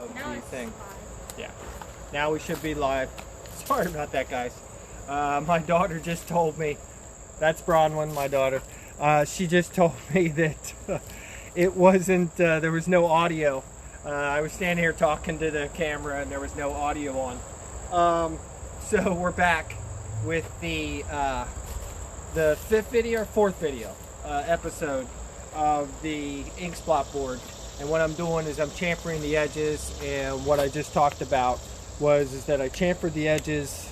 The thing. Yeah. Now we should be live. Sorry about that, guys. My daughter just told me. That's Bronwyn, my daughter. She just told me that it wasn't. There was no audio. I was standing here talking to the camera, and there was no audio on. So we're back with the fourth video episode of the Ink Splot board. And what I'm doing is I'm chamfering the edges, and what I just talked about is that I chamfered the edges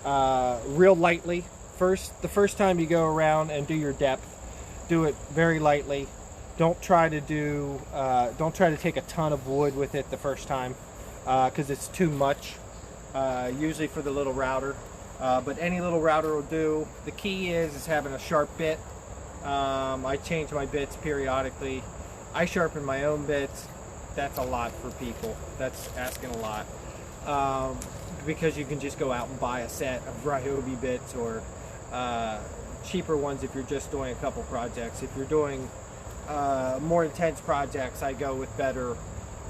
real lightly. The first time you go around and do your depth, do it very lightly. Don't try to take a ton of wood with it the first time, because it's too much, usually for the little router. But any little router will do. The key is having a sharp bit. I change my bits periodically. I sharpen my own bits. That's a lot for people. That's asking a lot. Because you can just go out and buy a set of Ryobi bits, or cheaper ones if you're just doing a couple projects. If you're doing more intense projects, I go with better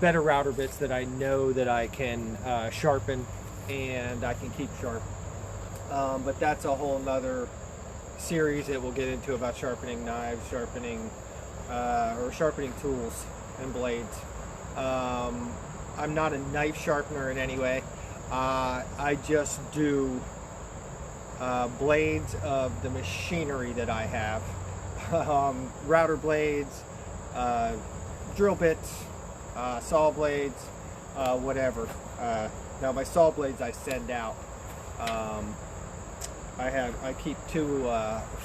router bits that I know that I can sharpen and I can keep sharp. But that's a whole nother series that we'll get into about sharpening knives, sharpening tools and blades. I'm not a knife sharpener in any way. I just do blades of the machinery that I have. Router blades, drill bits, saw blades, whatever. Now my saw blades I send out. I keep two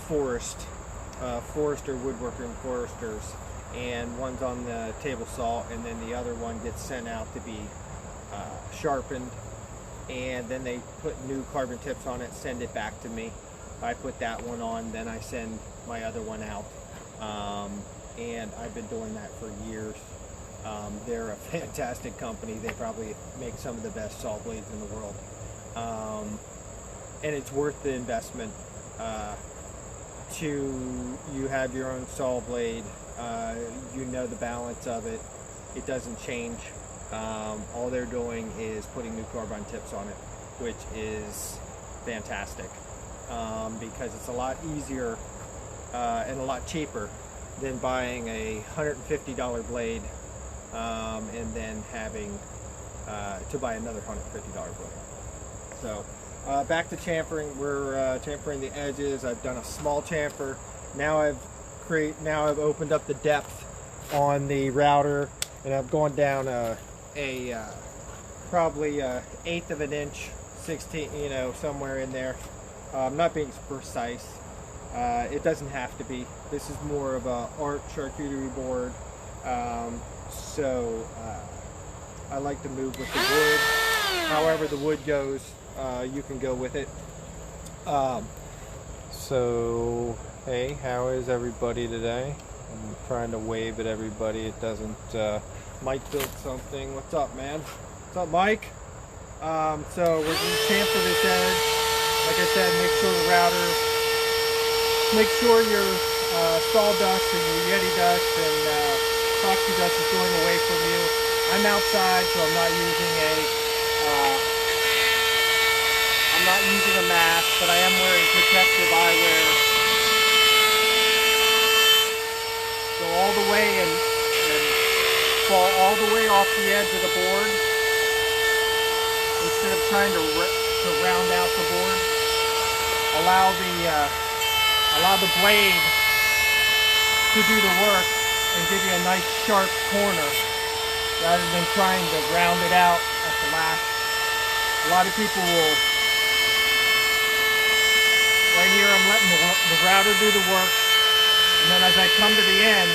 Forester woodworking Foresters, and one's on the table saw, and then the other one gets sent out to be sharpened, and then they put new carbon tips on it, send it back to me. I put that one on, then I send my other one out, and I've been doing that for years. They're a fantastic company. They probably make some of the best saw blades in the world, and it's worth the investment. You have your own saw blade, you know the balance of it, it doesn't change. All they're doing is putting new carbon tips on it, which is fantastic, because it's a lot easier and a lot cheaper than buying a $150 blade and then having to buy another $150 blade. So back to chamfering. We're chamfering the edges. I've done a small chamfer. Now I've opened up the depth on the router, and I've gone down probably 1/8 of an inch, 16, somewhere in there. I'm not being precise. It doesn't have to be. This is more of a art charcuterie board. So I like to move with the wood. However the wood goes, you can go with it. So hey, how is everybody today? I'm trying to wave at everybody. It doesn't. Mike built something. What's up, man? What's up, Mike? So we're going to chamfer this edge. Like I said, make sure your sawdust and your Yeti dust and epoxy dust is going away from you. I'm outside, so I'm not using a mask, but I am wearing protective eyewear. Go all the way and fall all the way off the edge of the board instead of trying to round out the board. Allow the blade to do the work and give you a nice sharp corner rather than trying to round it out at the last. A lot of people will. Right here I'm letting the router do the work, and then as I come to the end,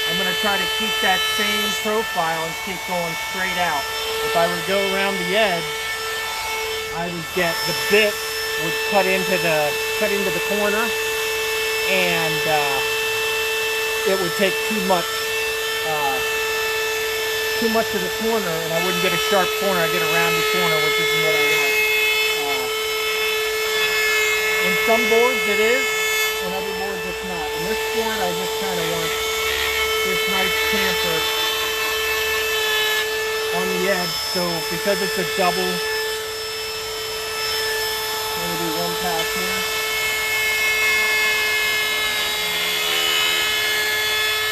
I'm going to try to keep that same profile and keep going straight out. If I were to go around the edge, I would get the bit would cut into the corner, and it would take too much of the corner, and I wouldn't get a sharp corner. I get a rounded corner, which isn't what I want. In some boards it is, in other boards it's not. In this board I just kind of want this nice chamfer on bed, so because it's a double, I'm going to do one pass here.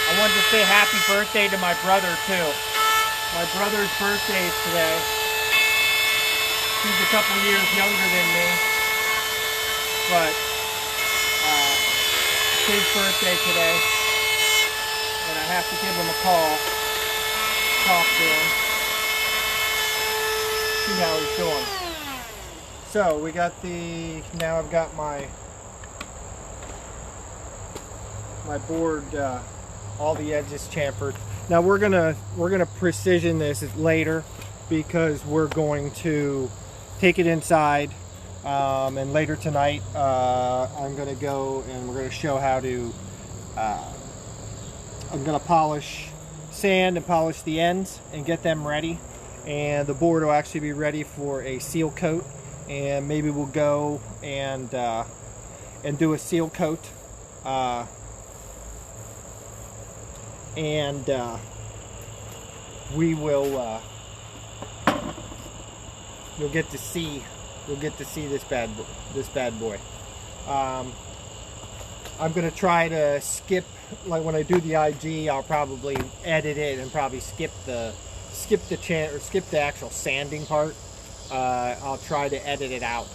I wanted to say happy birthday to my brother too. My brother's birthday is today. He's a couple years younger than me, but it's his birthday today, and I have to give him a call, talk to him, see how he's doing. So we got now I've got my board, all the edges chamfered. Now we're gonna precision this later, because we're going to take it inside, and later tonight I'm gonna go and we're gonna show how to I'm gonna sand and polish the ends and get them ready, and the board will actually be ready for a seal coat, and maybe we'll go and do a seal coat, and we will you'll get to see this bad boy. I'm gonna try to skip, like when I do the IG, I'll probably edit it and probably skip the actual sanding part. I'll try to edit it out.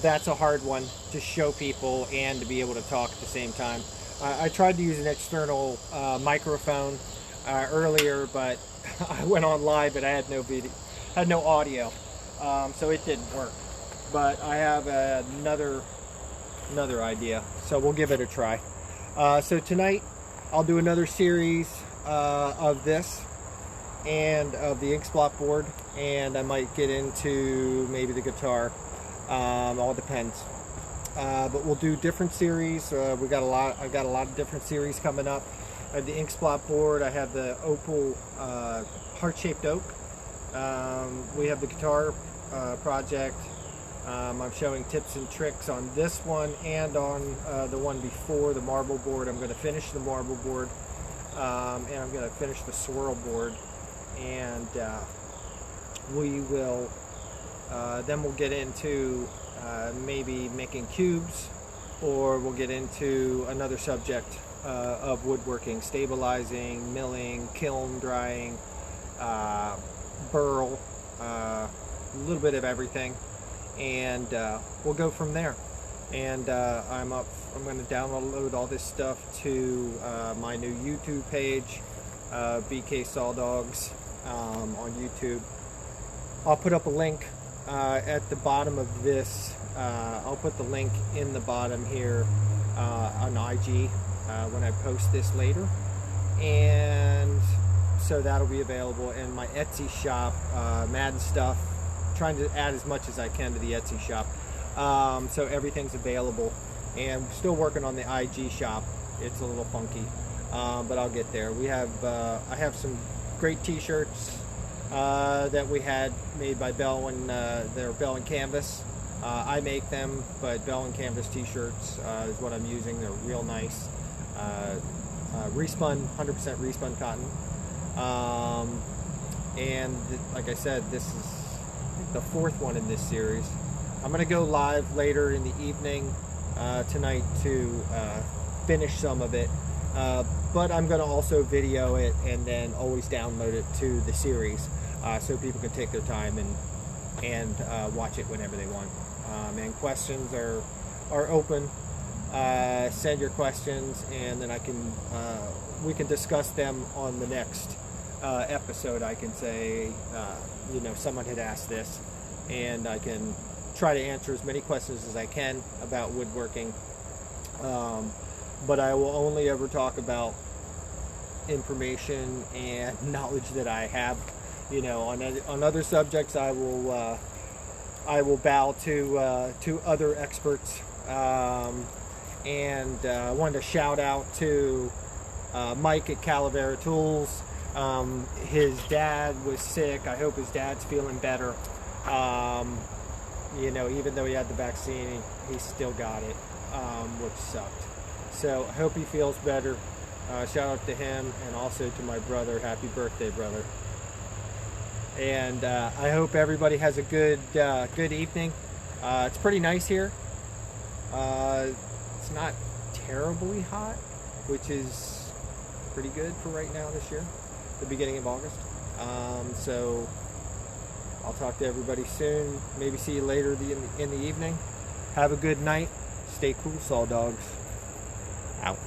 That's a hard one to show people and to be able to talk at the same time. I tried to use an external microphone earlier, but I went on live and I had no video, had no audio, so it didn't work. But I have another idea, so we'll give it a try. So tonight I'll do another series of this and of the Ink Splot board, and I might get into maybe the guitar. All depends. But we'll do different series. I've got a lot of different series coming up. I have the Ink Splot board. I have the opal heart-shaped oak. We have the guitar project. I'm showing tips and tricks on this one and on the one before, the marble board. I'm going to finish the marble board, and I'm going to finish the swirl board, and we will then we'll get into maybe making cubes, or we'll get into another subject of woodworking, stabilizing, milling, kiln drying, burl, a little bit of everything, and we'll go from there. And I'm going to download all this stuff to my new YouTube page, BK Sawdogs, on YouTube. I'll put up a link at the bottom of this. I'll put the link in the bottom here on IG when I post this later, and so that'll be available. In my Etsy shop, Mad Stuff, trying to add as much as I can to the Etsy shop, so everything's available. And still working on the IG shop. It's a little funky, but I'll get there. I have some great t-shirts that we had made by Bell, and they're Bell and Canvas. I make them, but Bell and Canvas t-shirts is what I'm using. They're real nice, respun, 100% respun cotton, and like I said, this is the fourth one in this series. I'm going to go live later in the evening tonight to finish some of it, but I'm going to also video it and then always download it to the series, so people can take their time and watch it whenever they want. And questions are open. Send your questions, and then we can discuss them on the next episode. I can say, someone had asked this, and I can try to answer as many questions as I can about woodworking. But I will only ever talk about information and knowledge that I have. On other subjects, I will bow to other experts. And I wanted to shout out to Mike at Calavera Tools. His dad was sick. I hope his dad's feeling better. Even though he had the vaccine, he still got it, which sucked. So I hope he feels better. Shout out to him, and also to my brother. Happy birthday, brother. And I hope everybody has a good evening. It's pretty nice here. It's not terribly hot, which is pretty good for right now this year, the beginning of August. So I'll talk to everybody soon. Maybe see you later in the evening. Have a good night. Stay cool, Saw Dogs. Out.